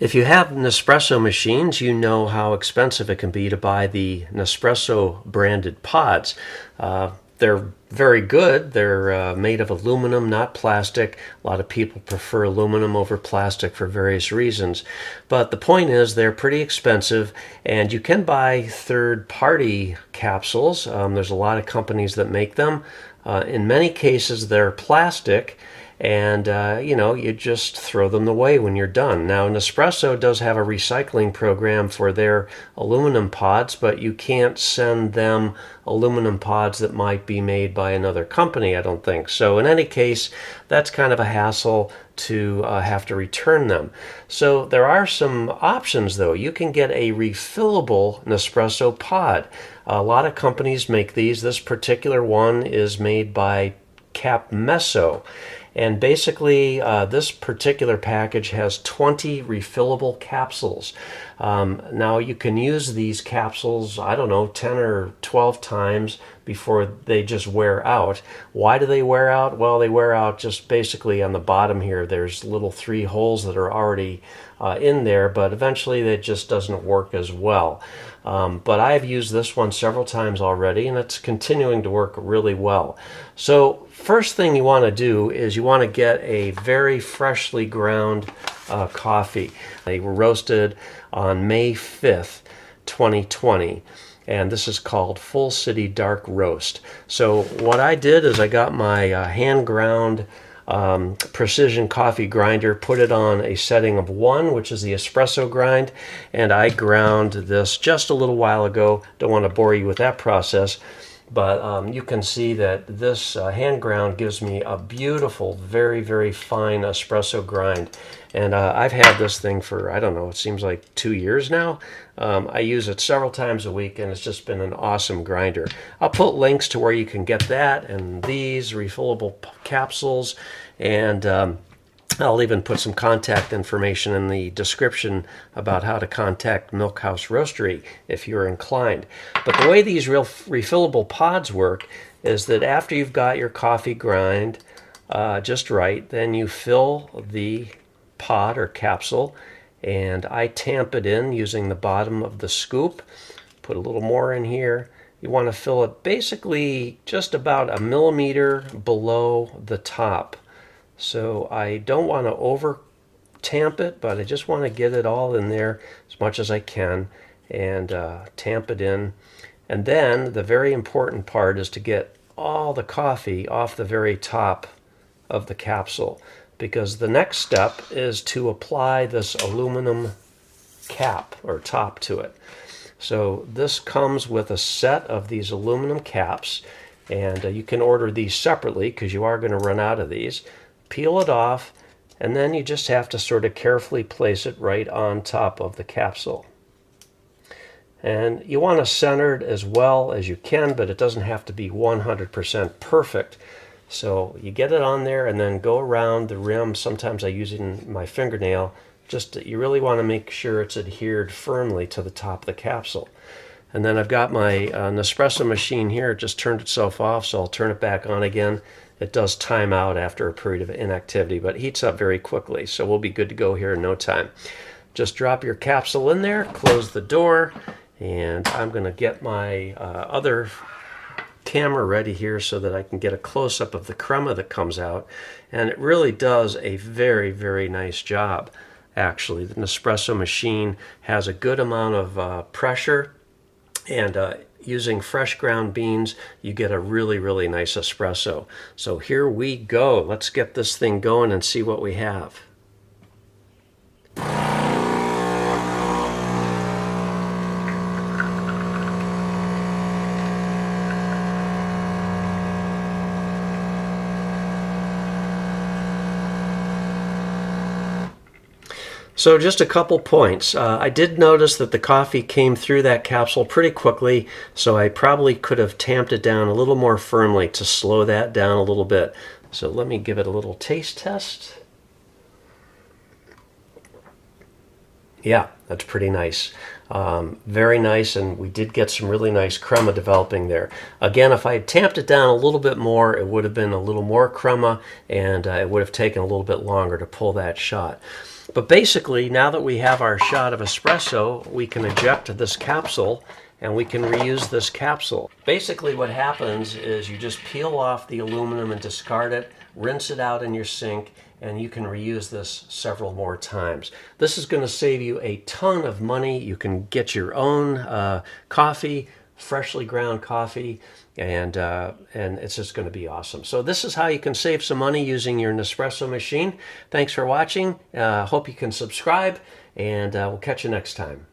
If you have Nespresso machines, you know how expensive it can be to buy the Nespresso branded pods. They're very good. They're made of aluminum, not plastic. A lot of people prefer aluminum over plastic for various reasons. But the point is they're pretty expensive, and you can buy third-party capsules. There's a lot of companies that make them. In many cases, they're plastic, and you just throw them away when you're done. Now, Nespresso does have a recycling program for their aluminum pods, but you can't send them aluminum pods that might be made by another company, I don't think. So in any case, that's kind of a hassle to have to return them. So there are some options, though. You can get a refillable Nespresso pod. A lot of companies make these. This particular one is made by Capmesso. And basically, this particular package has 20 refillable capsules. Now, you can use these capsules, 10 or 12 times before they just wear out. Why do they wear out? Well, they wear out just basically on the bottom here. There's little 3 holes that are already in there, but eventually it just doesn't work as well. But I've used this one several times already, and it's continuing to work really well. So first thing you want to do is you want to get a very freshly ground coffee. They were roasted on May 5th, 2020. And this is called Full City Dark Roast. So what I did is I got my hand ground precision coffee grinder, put it on a setting of 1, which is the espresso grind, and I ground this just a little while ago. Don't want to bore you with that process, but you can see that this hand ground gives me a beautiful, very, very fine espresso grind. And I've had this thing for, it seems like 2 years now. I use it several times a week, and it's just been an awesome grinder. I'll put links to where you can get that and these refillable capsules, and I'll even put some contact information in the description about how to contact Milkhouse Roastery if you're inclined. But the way these refillable pods work is that after you've got your coffee grind just right, then you fill the pod or capsule, and I tamp it in using the bottom of the scoop. Put a little more in here. You want to fill it basically just about a millimeter below the top. So I don't want to over tamp it, but I just want to get it all in there as much as I can and tamp it in. And then the very important part is to get all the coffee off the very top of the capsule, because the next step is to apply this aluminum cap or top to it. So this comes with a set of these aluminum caps, and you can order these separately because you are going to run out of these. Peel it off, and then you just have to sort of carefully place it right on top of the capsule. And you want to center it as well as you can, but it doesn't have to be 100% perfect. So you get it on there and then go around the rim. Sometimes I use it in my fingernail. You really want to make sure it's adhered firmly to the top of the capsule. And then I've got my Nespresso machine here. It just turned itself off, so I'll turn it back on again. It does time out after a period of inactivity, but heats up very quickly, so we'll be good to go here in no time. Just drop your capsule in there, close the door, and I'm going to get my other camera ready here so that I can get a close-up of the crema that comes out. And it really does a very, very nice job, actually. The Nespresso machine has a good amount of pressure, and using fresh ground beans, you get a really, really nice espresso. So here we go. Let's get this thing going and see what we have. So just a couple points. I did notice that the coffee came through that capsule pretty quickly, so I probably could have tamped it down a little more firmly to slow that down a little bit. So let me give it a little taste test. Yeah, that's pretty nice. Very nice, and we did get some really nice crema developing there. Again, if I had tamped it down a little bit more, it would have been a little more crema, and it would have taken a little bit longer to pull that shot. But basically, now that we have our shot of espresso, we can eject this capsule and we can reuse this capsule. Basically what happens is you just peel off the aluminum and discard it, rinse it out in your sink, and you can reuse this several more times. This is going to save you a ton of money. You can get your own coffee, freshly ground coffee, and it's just going to be awesome. So this is how you can save some money using your Nespresso machine. Thanks for watching. Hope you can subscribe, and we'll catch you next time.